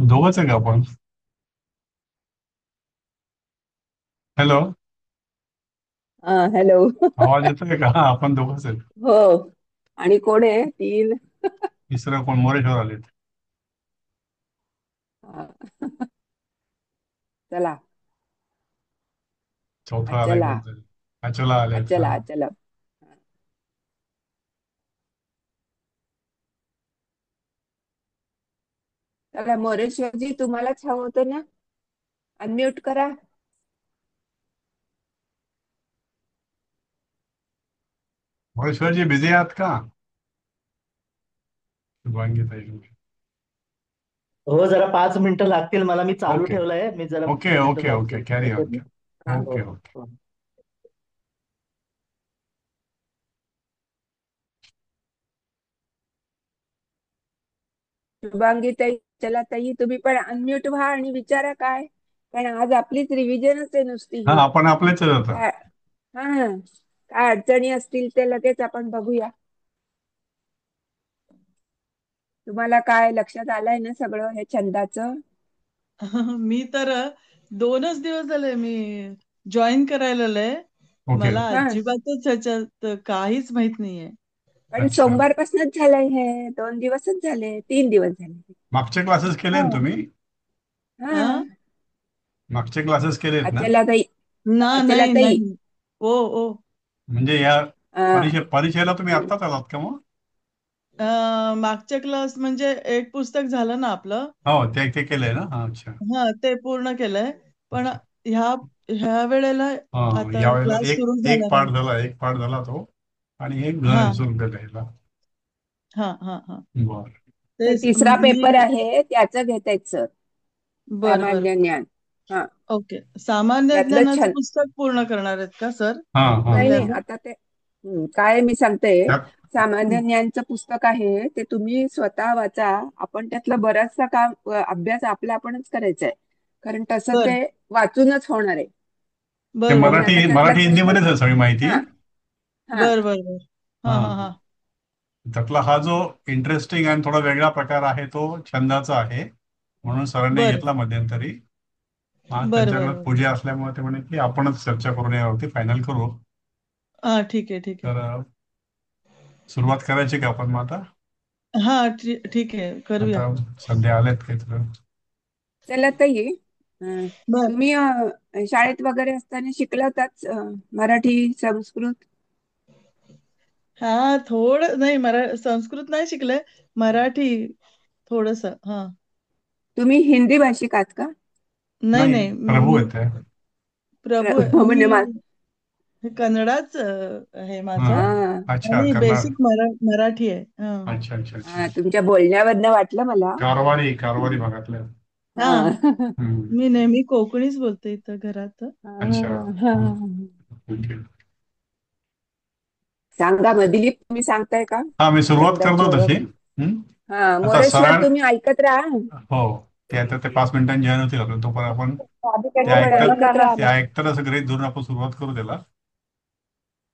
दोघंच आहे का आपण? हॅलो. हॅलो. आवाज येतोय का? आपण दोघंच आहेत. हो. आणि कोण आहे तीन? तिसरं कोण? मोरेश्वर आलेत. अ, चला. चौथा आलाय अचला. कोणतरी. अचला आलेत, हा. अचला अचला. चला मोरेश्वरजी, तुम्हालाच हवं होतं ना? अनम्यूट करा. मोरेश्वरजी बिझी आहात का? शुभांगी ताई. हं. हो, जरा 5 मिनिटं लागतील मला. मी चालू ओके, ठेवलंय. मी जरा ओके, 5 मिनिटं ओके, बघतो ओके, कॅरी होते ऑन. मी. हा, हो ओके, हो ओके. हो. शुभांगी ताई, चला ताई, तुम्ही पण अनम्यूट व्हा आणि विचारा काय. कारण आज आपलीच रिव्हिजनच आहे नुसती हा, ही. आपण आपलेच आहेत आता. काय? हा. काय अडचणी असतील ते लगेच आपण बघूया. तुम्हाला काय लक्षात आलंय ना सगळं हे छंदाचं? मी तर 2च दिवस झाले मी जॉईन करायला आलंय. ओके. मला हा. अजिबातच ह्याच्यात काहीच माहित नाहीये. पण अच्छा. सोमवारपासूनच झालंय हे. 2 दिवसच झाले, 3 दिवस झाले. मागचे क्लासेस केले ना हा. तुम्ही? हा. अं? मागचे क्लासेस केलेत ना? अचला ताई. अचला नाही ताई. नाही. ओ ओ म्हणजे या अं, परीक्षेला तुम्ही आत्ताच आलात का मग? मागच्या क्लास म्हणजे एक पुस्तक झालं ना आपलं. हो, ते केलंय ना, हा. अच्छा. हा, ते पूर्ण केलंय. पण अच्छा. ह्या ह्या वेळेला हा, आता यावेळेला क्लास एक सुरू एक झाला पार्ट नाही. झाला, एक पार्ट झाला तो. आणि एक हा सुरू केलं. हा हा हा. बर. तर तेच तिसरा म्हणजे मी पेपर आहे त्याचं घेत आहेत सर. बर बर. सामान्य ज्ञान. हा. ओके. सामान्य त्यातलं ज्ञानाचं छंद. पुस्तक पूर्ण करणार आहेत का सर? हा, हा. नाही नाही, पहिल्यांदा? आता ते काय मी सांगते. त्यात सामान्य हं. ज्ञानचं पुस्तक आहे ते तुम्ही स्वतः वाचा. आपण त्यातलं बराचसा काम अभ्यास आपला आपणच करायचा आहे. कारण तसं बरं. ते वाचूनच होणार आहे. ते बरं, बरं, आणि बरं. आता मराठी त्यातला मराठी प्रश्न. हिंदीमध्येच आहे सगळी माहिती. हा. हा. बरं, बरं, बरं. हा. हां, हां, हां. त्यातला हा जो इंटरेस्टिंग आणि थोडा वेगळा प्रकार आहे तो छंदाचा आहे. म्हणून सरांनी बरं. घेतला मध्यंतरी. हा, बरं, बरं, त्यांच्याकडे बरं. पूजा असल्यामुळे ते म्हणे की आपणच चर्चा करून यावरती फायनल करू. हां, ठीक आहे, ठीक आहे. तर सुरुवात करायची का आपण मग आता? हां, ठीक आहे. करूया. आता सध्या आलेत काही तर. चला ताई. अं, बरं. तुम्ही शाळेत वगैरे असताना शिकला होताच मराठी, संस्कृत? हां, थोडं नाही संस्कृत नाही शिकले. मराठी थोडंसं. हां. तुम्ही हिंदी भाषिक आहात का? नाही, नाही, नाही. प्रभू मी आहेत ते. प्रभू आहे. म्हणजे कन्नडाच आहे हा. माझं अच्छा, आणि करणार. बेसिक मराठी आहे. हां. अच्छा, अच्छा, अच्छा. तुमच्या बोलण्यावरनं वाटलं मला. कारवारी भागातल्या. हां. हा. हम्म. मी नेहमी कोकणीच बोलते इथं घरात. अच्छा. हा. हम्म. ओके. सांगा मग, दिलीप तुम्ही सांगताय का हा, मी सुरुवात छंदाची करतो तशी. ओळख? हम्म. हा, आता मोरेश्वर सरां तुम्ही ऐकत राहा. हो, ते आता ते 5 मिनिटांनी जॉईन होतील आपलं, तोपर्यंत आपण ते हो, पण ऐकतात. ऐकत ते राहा. ऐकतात असं गृहीत धरून आपण सुरुवात करू त्याला.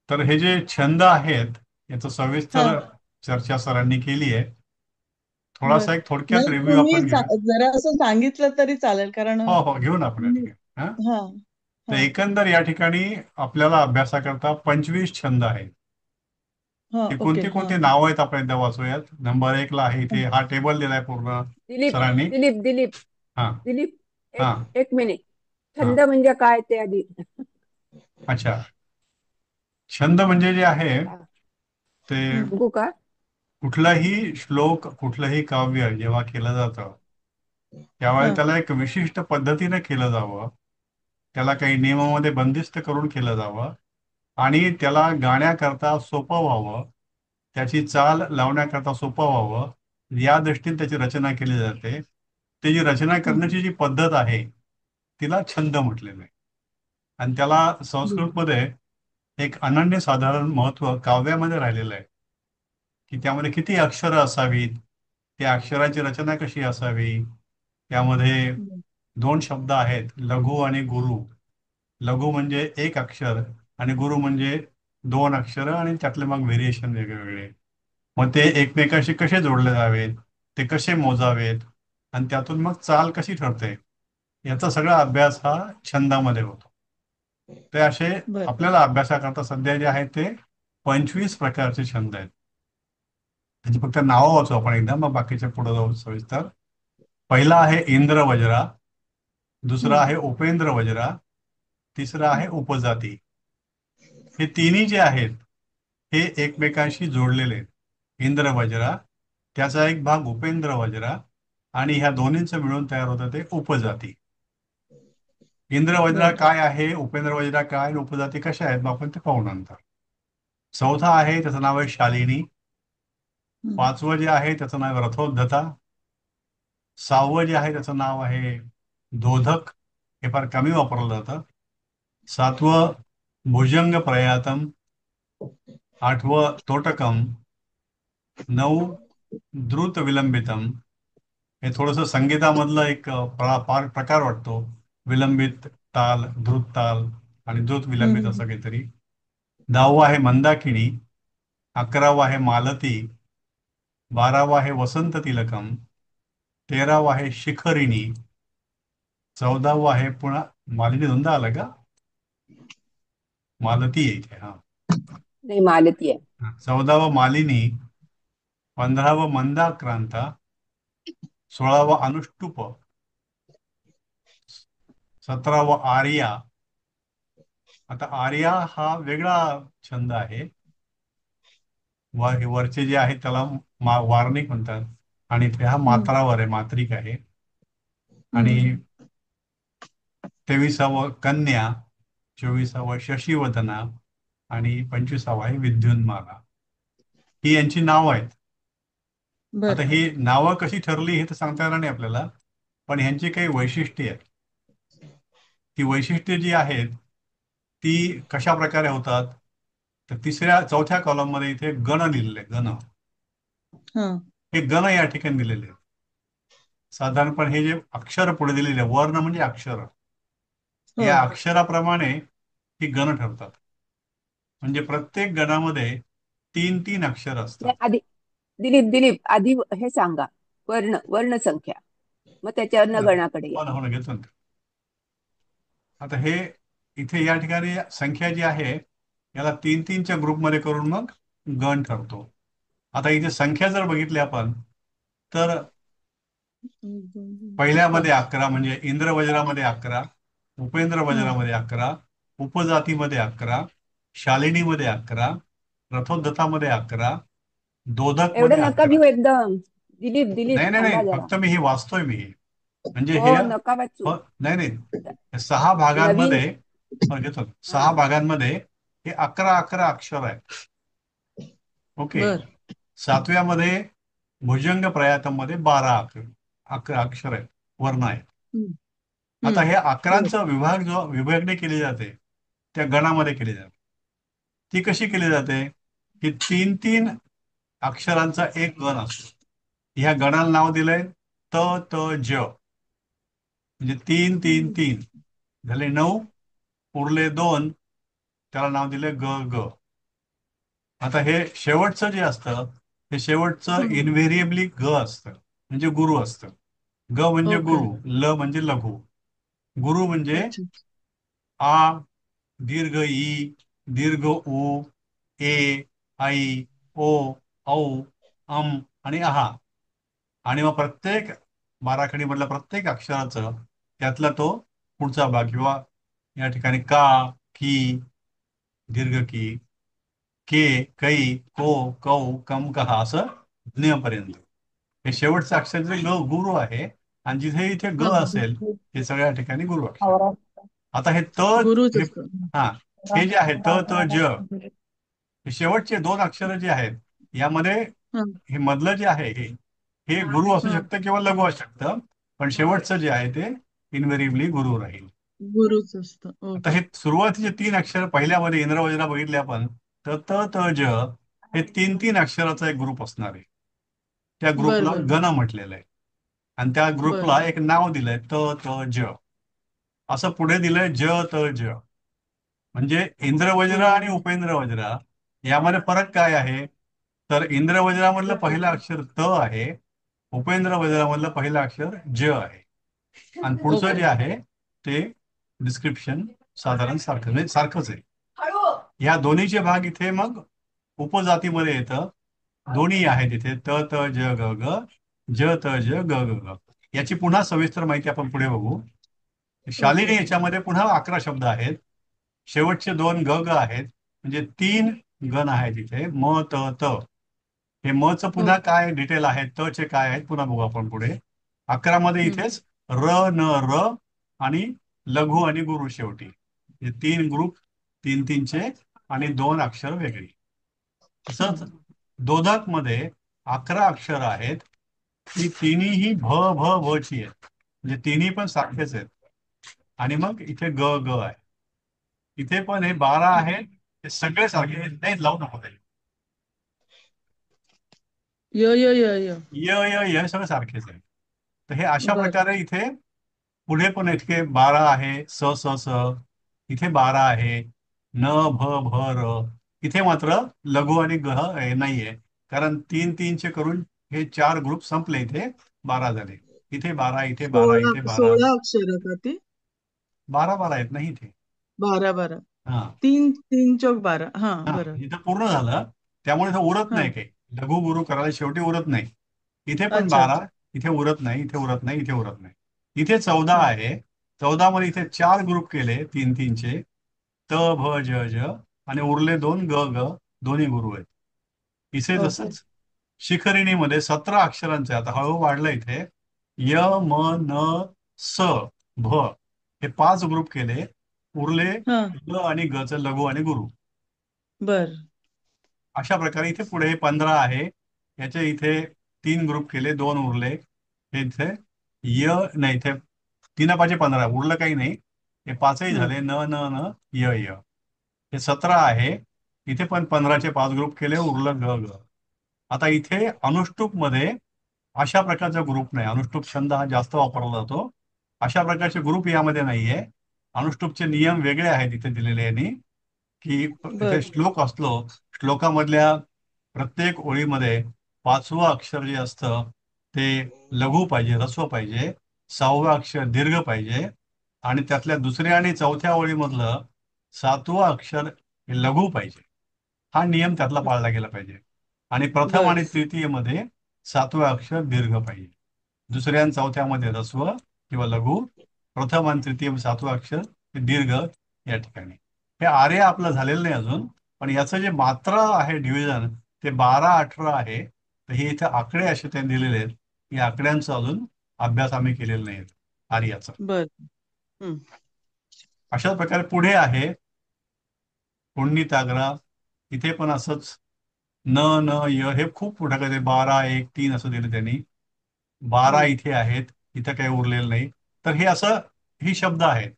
तर हे जे छंद आहेत याचं हां. सविस्तर चर्चा सरांनी केली आहे. बरं. थोडासा एक थोडक्यात नाही रिव्ह्यू तुम्ही आपण घेऊया. जरा असं सांगितलं तरी चालेल कारण हो, हो, घेऊ ना आपण या मी ठिकाणी. हा. हां, तर हां, एकंदर या ठिकाणी आपल्याला अभ्यासाकरता 25 छंद आहेत. हां. ते ओके. कोणते हां, कोणते नाव आहेत आपण एकदा वाचूयात. नंबर 1 ला आहे हां. इथे, हा टेबल दिलाय पूर्ण दिलीप सरांनी. दिलीप दिलीप हा, दिलीप, हा, एक एक मिनिट. हा. छंद म्हणजे काय ते आधी अच्छा. छंद म्हणजे जे आहे ते हं, सांगू का? कुठलाही श्लोक, कुठलंही काव्य जेव्हा केलं जातं त्यावेळेला हां. त्याला एक विशिष्ट पद्धतीने केलं जावं. त्याला काही नियमामध्ये बंदिस्त करून केलं जावं आणि त्याला गाण्याकरता सोपं व्हावं. त्याची चाल लावण्याकरता सोपं व्हावं. या दृष्टीने त्याची रचना केली जाते. त्याची रचना हं. करण्याची जी पद्धत आहे तिला छंद म्हटलेलं आहे. आणि त्याला बरं. संस्कृतमध्ये एक अनन्यसाधारण महत्त्व काव्यामध्ये राहिलेलं आहे. की त्यामध्ये किती अक्षरं असावीत, त्या अक्षराची रचना कशी असावी. त्यामध्ये बरं. 2 शब्द आहेत, लघु आणि गुरु. लघु म्हणजे एक अक्षर आणि गुरु म्हणजे 2 अक्षरं आणि त्यातले मग व्हेरिएशन वेगळे वेगळे. मग ते एकमेकांशी कसे जोडले जावेत, ते कसे मोजावेत, आणि त्यातून मग चाल कशी ठरते याचा सगळा अभ्यास हा छंदामध्ये होतो. ते असे बर. आपल्याला अभ्यासाकरता सध्या जे आहेत ते 25 प्रकारचे छंद आहेत. त्याची फक्त नावं वाचू आपण एकदा, मग बाकीच्या पुढे जाऊ सविस्तर. पहिला आहे इंद्र वज्रा, दुसरा हम्म. आहे उपेंद्र वज्रा, तिसरा आहे उपजाती. हे तिन्ही जे आहेत हे एकमेकांशी जोडलेले आहेत. इंद्र वज्रा, त्याचा एक भाग उपेंद्र वज्रा, आणि ह्या दोन्हींचं मिळून तयार होतं ते उपजाती. इंद्र वज्रा बर. काय आहे, उपेंद्र वज्रा काय आणि उपजाती कशा आहेत मग आपण ते पाहू नंतर. चौथा आहे त्याचं नाव आहे शालिनी. हम्म. पाचवं जे आहे त्याचं नाव आहे रथोद्धता. सहावं जे आहे त्याचं नाव आहे दोधक, हे फार कमी वापरलं जातं. सातवं भुजंग प्रयातम. आठवं तोटकम. नऊ द्रुत विलंबितम. हे थोडंसं संगीतामधलं एक प्रकार वाटतो. विलंबित ताल, द्रुत ताल आणि द्रुत विलंबित हम्म. असं काहीतरी. 10वं आहे मंदाकिनी. 11वं आहे मालती. 12वं आहे वसंत तिलकम. 13वं आहे शिखरिणी. 14वं आहे पुन्हा मालिनी धुंदा आला का, मालती आहे इथे, हा. नाही, मालती आहे. 14वं मालिनी. 15वं मंदाक्रांता. 16वं अनुष्टुप. 17वं आर्या. आता आर्या हा वेगळा छंद आहे. हे वरचे जे आहे त्याला वार्णिक म्हणतात, आणि ते हा हम्म. मात्रावर आहे, मात्रिक आहे. आणि हम्म. 23वं कन्या, 24वं शशिवदना, आणि 25वं आहे विद्युन्माला. ही यांची नावं आहेत. आता बर. ही नावं कशी ठरली हे तर सांगता येणार नाही आपल्याला, पण ह्यांची काही वैशिष्ट्ये आहेत. ती वैशिष्ट्ये जी आहेत ती कशा प्रकारे होतात, तर चौथ्या कॉलम मध्ये इथे गण लिहिलेले, गण. हा. हे गण या ठिकाणी दिलेले आहेत. साधारणपणे हे जे अक्षर पुढे दिलेले, वर्ण म्हणजे अक्षर, हो. या अक्षराप्रमाणे ही गण ठरतात. म्हणजे प्रत्येक गणामध्ये 3-3 अक्षर असतात. नाही, आधी दिलीप दिलीप आधी हे सांगा, वर्ण संख्या, मग त्याच्यावरनं गणाकडे या. हो ना, घेतो ना. आता हे इथे या ठिकाणी संख्या जी आहे याला 3-3च्या ग्रुपमध्ये करून मग गण ठरतो. आता इथे संख्या जर बघितली आपण तर पहिल्यामध्ये 11 म्हणजे इंद्र वज्रामध्ये 11, उपेंद्र हा. वज्रामध्ये 11, उपजातीमध्ये 11, शालिनीमध्ये 11, रथोद्धतामध्ये 11, एवढं दोधकमध्ये नका 11. घेऊ एकदम. दिलीप दिलीप नाही नाही थांबा नाही, जरा. फक्त मी हे वाचतोय मी हे. म्हणजे हो, हे नका वाचू. नाही नाही, या 6 नवीन. भागांमध्ये, बरं घेतो, हा. 6 भागांमध्ये हे 11-11 अक्षर आहेत. ओके. बर. 7व्यामध्ये भुजंग प्रयातम मध्ये 12 अक्षर आहेत, वर्ण आहेत. हम्म. आता हम्म. हे बर. 11चा विभागणी केली जाते त्या गणामध्ये केली जाते. ती कशी केली जाते की 3-3 अक्षरांचा एक गण असतो. ह्या गणाला नाव दिलंय त त ज, म्हणजे 3-3-3 झाले 9, उरले 2, त्याला नाव दिले ग ग. आता हे शेवटचं जे असतं हे शेवटचं हम्म. इनव्हेरिएबली ग असतं, म्हणजे गुरु असतं. ग म्हणजे ओके. गुरु, ल म्हणजे लघु. गुरु म्हणजे अच्छा. आ, दीर्घ ई, दीर्घ उ, ए, आई, ओ, औ, अम आणि आहा. आणि मग प्रत्येक बाराखडीमधल्या प्रत्येक अक्षराचं त्यातला तो पुढचा भाग, किंवा या ठिकाणी का, की, दीर्घ की, के, कै, को, कौ, कम, कहा असं ज्ञपर्यंत. हे शेवटचं अक्षर जे गुरु आहे, आणि जिथे इथे ग हा. असेल हे सगळ्या ठिकाणी गुरु अक्षर. आता हे त, गुरुच हे, असतो. हा, हे जे आहे त त ज, हे शेवटचे 2 अक्षर जे आहेत यामध्ये हा. हे मधलं जे आहे हे हे गुरु असू हा. शकतं किंवा लघु असू शकतं, पण शेवटचं जे आहे ते इन्व्हेरिएबली गुरु राहील. गुरुच असतो. आता ओके. हे सुरुवातीचे 3 अक्षर पहिल्यामध्ये इंद्रवज्रा बघितले आपण, तर त त ज हे 3-3 अक्षराचा एक ग्रुप असणार आहे. त्या बर ग्रुपला बर बर. गण म्हटलेलं आहे. आणि त्या बर ग्रुपला बर. एक नाव दिलंय त त ज. असं पुढे दिलंय ज त ज. म्हणजे इंद्रवज्रा आणि ओके. उपेंद्र वज्रा यामध्ये फरक काय आहे, तर इंद्रवज्रामधलं पहिलं अक्षर त आहे उपेंद्र वज्रामधलं पहिलं अक्षर ज आहे आणि पुढचं जे ओके. आहे ते डिस्क्रिप्शन साधारण सारखं म्हणजे सारखंच आहे. या दोन्हीचे भाग इथे मग उपजातीमध्ये येतं. दोन्ही आहेत इथे त त ज ग ग, ज त ज ग ग ग. याची पुन्हा सविस्तर माहिती आपण पुढे बघू. ओके. शालिनी याच्यामध्ये पुन्हा 11 शब्द आहेत. शेवटचे 2 ग ग आहेत, म्हणजे 3 गण आहेत इथे म त त. हे म चं पुन्हा ओके. काय डिटेल आहे, त चे काय आहेत पुन्हा बघू आपण पुढे. 11 मध्ये हम्म. इथेच र न र आणि लघु आणि गुरु शेवटी. हे 3 ग्रुप, 3-3चे आणि 2 अक्षर वेगळी. तसंच हम्म. दोदक मध्ये 11 अक्षर आहेत. ती तिन्हीही भ भ भ ची आहेत, म्हणजे तिन्ही पण सारखेच आहेत. आणि मग इथे ग ग आहे. इथे पण हे 12 आहेत, हे सगळे सारखे आहेत. नाही लावू नको ते. य य य य. य य य सगळं सारखेच आहे. तर हे अशा बर. प्रकारे इथे पुढे पण इतके 12 आहे, स स स. इथे 12 आहे, न भ भ र. इथे मात्र लघु आणि गह हे नाहीये, कारण 3-3चे करून हे 4 ग्रुप संपले. इथे 12 झाले. इथे 12, इथे 12, 16 इथे 12. 16 अक्षर का ती? 12-12 आहेत नाही इथे. 12 12. हा 3 3 चौक 12. हा हा बरं. इथं पूर्ण झालं, त्यामुळे इथं उरत हा. नाही काही. लघु गुरु करायला शेवटी उरत नाही. इथे पण अच्छा 12, अच्छा. इथे उरत नाही, इथे उरत नाही, इथे उरत नाही. इथे 14 हा. आहे. 14 मध्ये इथे 4 ग्रुप केले 3-3चे, त भ ज ज, आणि उरले 2 ग ग, दोन्ही गुरु आहेत. इथे ओके. तसंच शिखरिणीमध्ये 17 अक्षरांचे, आता हळू वाढलं इथे, य म न स भ, हे 5 ग्रुप केले. उरले हा. ग आणि ग च लघु आणि गुरु. बर. अशा प्रकारे इथे पुढे 15 आहे. याचे इथे 3 ग्रुप केले, 2 उरले. हे इथे य नाही, इथे 3 5 15 उरलं काही नाही. हे 5ही हम्म. झाले, न न न य य. हे 17 आहे. इथे पण 15चे 5 ग्रुप केले, उरलं ग ग. आता इथे अनुष्टुप मध्ये अशा प्रकारचा ग्रुप नाही. अनुष्टुप छंद हा जास्त वापरला जातो. अशा प्रकारचे ग्रुप यामध्ये नाहीये. अनुष्टुपचे नियम वेगळे आहेत इथे दिलेले यांनी, की बर. इथे श्लोक असलो, श्लोकामधल्या प्रत्येक ओळीमध्ये 5वं अक्षर जे असतं ते लघु पाहिजे, ह्रस्व पाहिजे. 6वं अक्षर दीर्घ पाहिजे. आणि त्यातल्या दुसऱ्या आणि चौथ्या ओळीमधलं 7वं अक्षर हे लघु पाहिजे. हा नियम त्यातला पाळला गेला पाहिजे. आणि प्रथम बर. आणि तृतीयमध्ये 7वं अक्षर दीर्घ पाहिजे. दुसऱ्या आणि चौथ्यामध्ये ह्रस्व किंवा लघु, प्रथम आणि तृतीय 7वं अक्षर हे दीर्घ या ठिकाणी. हे आर्य आपलं झालेलं नाही अजून, पण याचं जे मात्रा आहे डिव्हिजन ते 12-18 आहे. तर हे इथे आकडे असे त्यांनी दिलेले आहेत. या आकड्यांचा अजून अभ्यास आम्ही केलेला नाही आर्याचा. बर. हम्म. अशाच प्रकारे पुढे आहे पुण्यताग्रा. इथे पण असंच न न य, हे खूप पुढे काय 12 1 3 असं दिलं त्यांनी. 12 हम्म. इथे आहेत, इथं काही उरलेलं नाही. तर हे असं ही शब्द आहेत.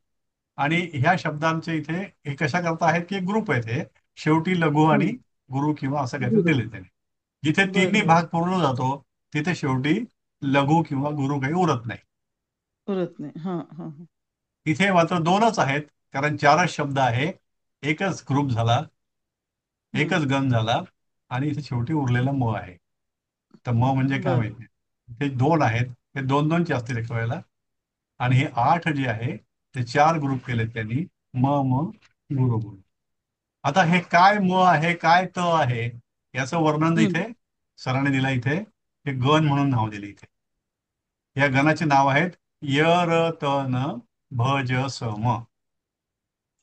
आणि ह्या शब्दांचे इथे हे कशा करता आहेत की ग्रुप आहेत. हे शेवटी लघु आणि हम्म. गुरु किंवा असं काहीतरी गुरु. दिले त्यांनी. जिथे बर तिन्ही बर. भाग पूर्ण जातो तिथे शेवटी लघु किंवा गुरु काही उरत नाही. पुरत नाही. हा हा हा. इथे मात्र 2च आहेत, कारण 4च शब्द आहे. एकच ग्रुप झाला, हम्म. एकच गण झाला. आणि इथे शेवटी उरलेला म आहे. तर म म्हणजे काय बर. माहिती, ते 2 आहेत. हे 2-2चे असतील एका वेळेला. आणि हे 8 जे आहे ते 4 ग्रुप केलेत त्यांनी, म म गुरु गुरु. आता हे काय म आहे, काय त आहे, याचं वर्णन हम्म. इथे सरांनी दिलं. इथे हे गण म्हणून नाव दिले. इथे या गणाचे नाव आहेत य र त न भ ज स म.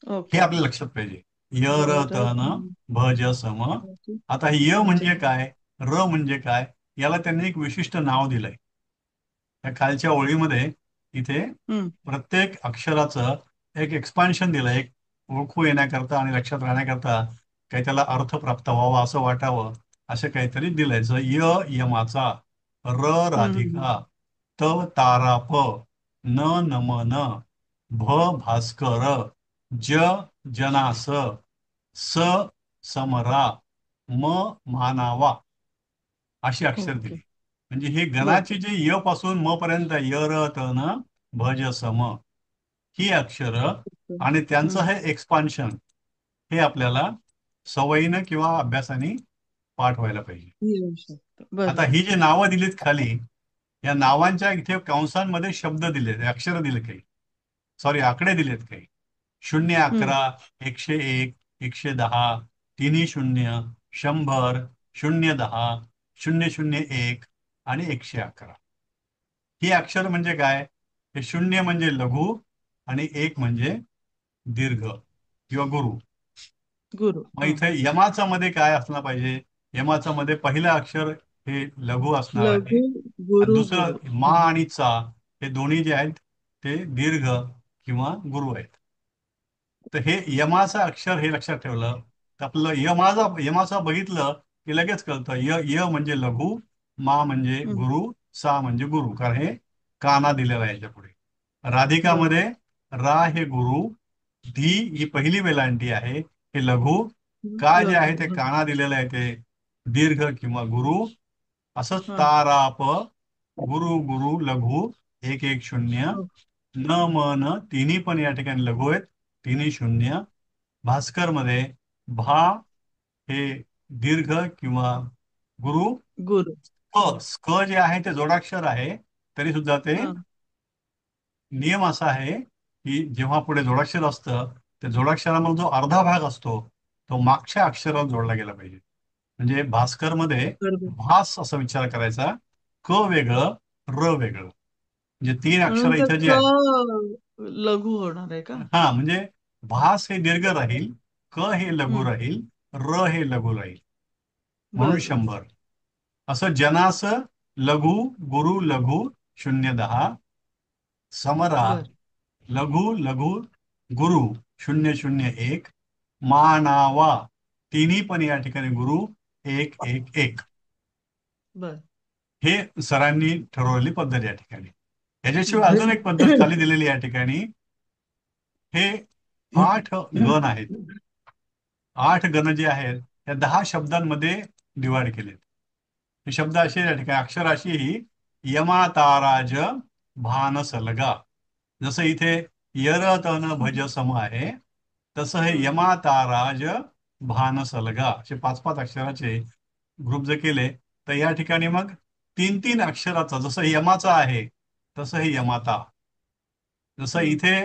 हे ओके. आपल्या लक्षात पाहिजे. य र बर. त न भ ज स म. आता य म्हणजे काय, र म्हणजे काय, याला त्यांनी एक विशिष्ट नाव दिलंय. त्या खालच्या ओळीमध्ये इथे हम्म. प्रत्येक अक्षराचं एक एक्सपान्शन दिलं, एक ओळखू येण्याकरता आणि लक्षात राहण्याकरता, काही त्याला अर्थ प्राप्त व्हावा असं वाटावं, असं काहीतरी दिलंय. जसं य यमाचा, र हम्म. हम्म. राधिका, त ताराप, न नमन, भ भास्कर, ज जनास, स समरा, म मानावा, अशी अक्षर ओके. दिली. म्हणजे ही बर. गणाची जी य पासून म पर्यंत य र त न भ ज स म ही अक्षरं आणि त्यांचं हम्म. हे एक्सपान्शन, हे आपल्याला सवयीनं किंवा अभ्यासाने पाठ व्हायला पाहिजे. येऊ शकतो. बर आता बर. ही जी नावं दिलीत खाली, या नावांच्या इथे कंसांमध्ये शब्द दिलेत, अक्षर दिले काही, सॉरी आकडे दिलेत काही. 0, हम्म. 11, 101, 110, तिन्ही शून्य, 100, 010, 001 आणि 111. ही अक्षर म्हणजे काय? हे 0 म्हणजे लघु आणि 1 म्हणजे दीर्घ किंवा गुरु. गुरु. मग इथे यमाचा मध्ये काय असला पाहिजे? यमाचा मध्ये पहिलं अक्षर हे लघु असणार आहे लघु, आणि गुरु, गुरु. दुसरं मा आणि चा हे दोन्ही जे आहेत ते दीर्घ किंवा गुरु आहेत. तर हे यमाचं अक्षर हे लक्षात ठेवलं तर आपलं यमाचा बघितलं की लगेच कळतं. य म्हणजे लघु, मा म्हणजे हम्म. गुरु, सा म्हणजे गुरु, कारण हे काना दिलेला आहे याच्या पुढे. बर. राधिकामध्ये रा हे गुरु, धी ही पहिली वेलांटी आहे हे लघु, का जे लघु. आहे ते हा. काना दिलेलं आहे ते दीर्घ किंवा गुरु. असंच हा. ताराप गुरु गुरु लघु 110, हो. न म न तिन्ही पण या ठिकाणी लघु आहेत, तिन्ही शून्य. भास्कर मध्ये भा हे दीर्घ किंवा गुरु. गुरु. स्क जे आहे ते जोडाक्षर आहे, तरी सुद्धा ते हा. नियम असा आहे की जेव्हा पुढे जोडाक्षर असतं त्या जोडाक्षरामध्ये जो अर्धा भाग असतो तो मागच्या अक्षराला जोडला गेला पाहिजे. म्हणजे भास्कर मध्ये बरोबर. भास असा विचार करायचा, क वेगळं, र वेगळं, म्हणजे तीन म्हणून अक्षर तर इथं जी क आहेत. लघु होणार आहे का? हा, म्हणजे भास हे दीर्घ राहील, क हे लघु हम्म. राहील, र हे लघु राहील, म्हणून बर, बर. 100. असं जनास लघु गुरु लघु 010, समरा बर, लघु लघु गुरु 001, मानावा तिन्ही पण या ठिकाणी गुरु 111. बर. हे सरांनी ठरवलेली पद्धत या ठिकाणी. याच्याशिवाय बर. अजून एक पद्धत खाली दिलेली या ठिकाणी. हे 8 गण आहेत. 8 गण जे आहेत त्या 10 शब्दांमध्ये डिवाइड केलेत. हे शब्द असे या ठिकाणी अक्षर अशी ही यमाताराज भानसलगा. जसं इथे यरतन भज सम आहे, तसं हे हम्म. यमाताराज भानसलगा असे 5-5 अक्षराचे ग्रुप जर केले तर या ठिकाणी मग 3-3 अक्षराचा, जसं यमाचा आहे तसं हे यमाता. जसं हम्म. इथे